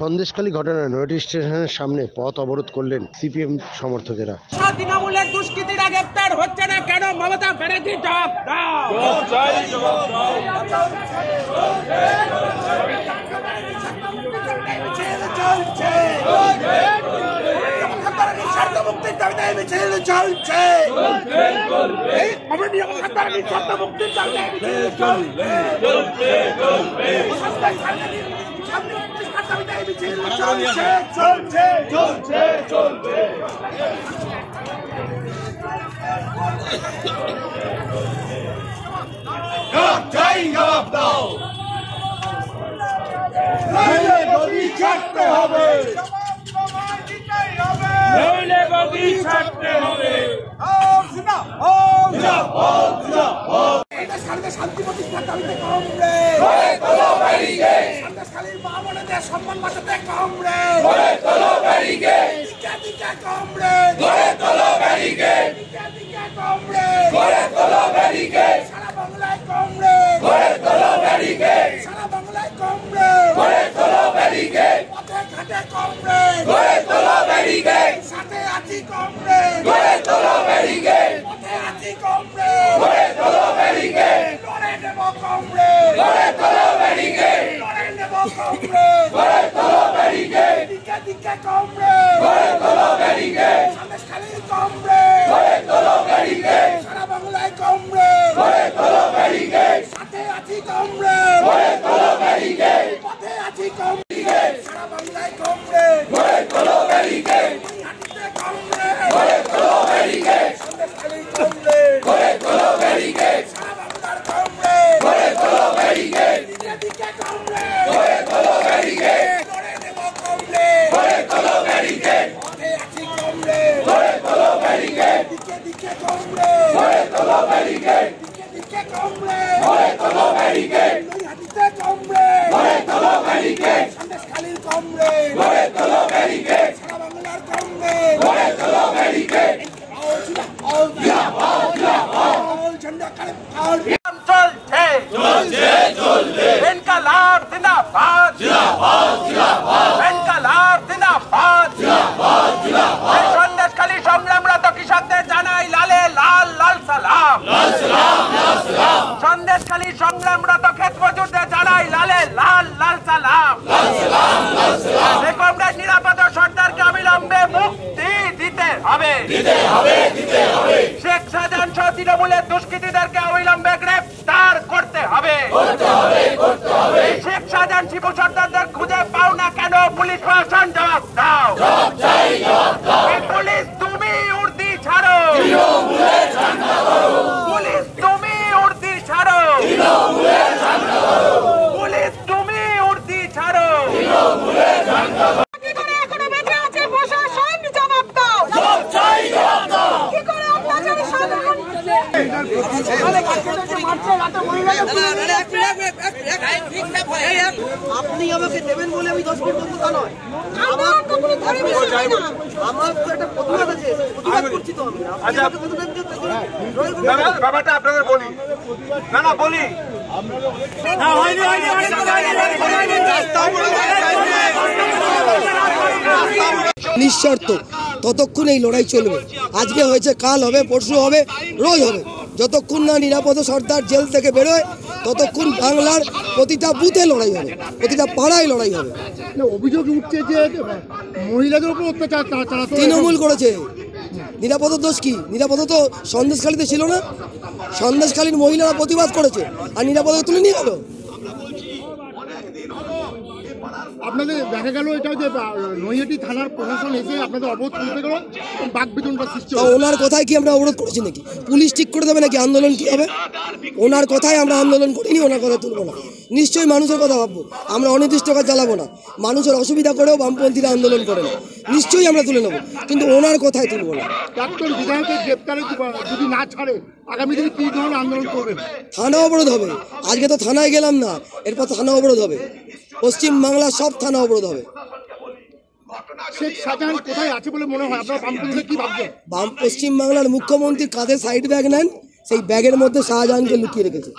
সন্দেশখালী ঘটনায় নয়াটি স্টেশনের সামনে পথ অবরোধ করলেন সিপিএম সমর্থকেরা। তৃণমূলের দুষ্কৃতীরা গ্রেপ্তার হচ্ছে না কেন? মমতা ব্যানার্জি জবাব দাও। মুক্তির দাবিতে মিছিল চলছে। শান্তি প্রতিষ্ঠার দাবিতে সন্দেশখালীর মা বোনেদের সম্মান বাঁচাতে সারা বাংলায় পথে ঘাটে সাথে আছি পথে আছি লড়ে নেব দিকে সন্দেশখালীর সারা বাংলায় সাথে আছি পথে আছি সারা বাংলায় সন্দেশখালী সংগ্রামরত কৃষকদের জানাই লালে লাল লাল সালাম। সন্দেশখালী সংগ্রামরত ক্ষেত মজুরদের জানাই লালে লাল লাল সালাম। কমরেড নিরাপদ সরকারকে অবিলম্বে মুক্তি দিতে হবে। শেখ শাহজাহান সহ তৃণমূলের দুষ্কৃতীদেরকে অবিলম্বে গ্রেফতার করতে হবে। শেখ শাহজাহান শিবু সর্দারদের খুঁজে পাও না কেন? পুলিশ প্রশাসন জবাব দাও। পুলিশ তুমি উর্দি ছাড়ো, পুলিশ তুমি উর্দি ছাড়ো, পুলিশ তুমি উর্দি ছাড়ো। আপনি আমাকে দেবেন বলে আমি 10 মিনিট বলবো তা নয়। আমার তো একটা প্রতিবাদ আছে, প্রতিবাদ করছি তো আমি। ব্যাপারটা আপনাদের বলি না বলি নিঃশর্ত ততক্ষণ এই লড়াই চলবে। আজকে হয়েছে, কাল হবে, পরশু হবে, রোজ হবে। যতক্ষণ না নিরাপদ সর্দার জেল থেকে বেরোয় ততক্ষণ বাংলার প্রতিটা বুথে লড়াই হবে, প্রতিটা পাড়ায় লড়াই হবে। অভিযোগ উঠছে যে মহিলাদের উপর অত্যাচার তৃণমূল করেছে। নিরাপদ দোষ কি? নিরাপদ তো সন্দেশখালীতে ছিল না? সন্দেশখালীর মহিলারা প্রতিবাদ করেছে আর নিরাপদ তুলে নিয়ে গেল। আপনাদের দেখা গেল এটা যে নৈহাটি থানার প্রশাসন এসে আপনাদের অবরোধ তুলতে গেল, বাকবিতণ্ডা সৃষ্টি হলো। ওনার কথায় কি আমরা অবরোধ করেছি নাকি? পুলিশ ঠিক করে দেবে নাকি আন্দোলন কি হবে? ওনার কথায় আমরা আন্দোলন করিনি, ওনার কথা তুলবো না। নিশ্চয়ই মানুষের কথা ভাববো, আমরা অনির্দিষ্টকাল চালাবো না। মানুষের অসুবিধা করেও বামপন্থীরা আন্দোলন করে না, নিশ্চয়ই আমরা তুলে নেবো, কিন্তু ওনার কথায় তুলবো না। প্রাক্তন বিধায়কের গ্রেপ্তারে যদি না ছাড়ে আগামী দিনে কি ধরনের আন্দোলন করবেন? থানা অবরোধ হবে। আজকে তো থানায় গেলাম না, এরপর থানা অবরোধ হবে। পশ্চিম বাংলার সব থানা অবরোধ হবে। শেখ শাহজাহান কোথায় আছে বলে মনে হয়? আপনারা বামপন্থীরা কি ভাবছেন? পশ্চিম বাংলার মুখ্যমন্ত্রী কাঁধে সাইড ব্যাগ নেন, সেই ব্যাগের মধ্যে শাহজাহানকে লুকিয়ে রেখেছে।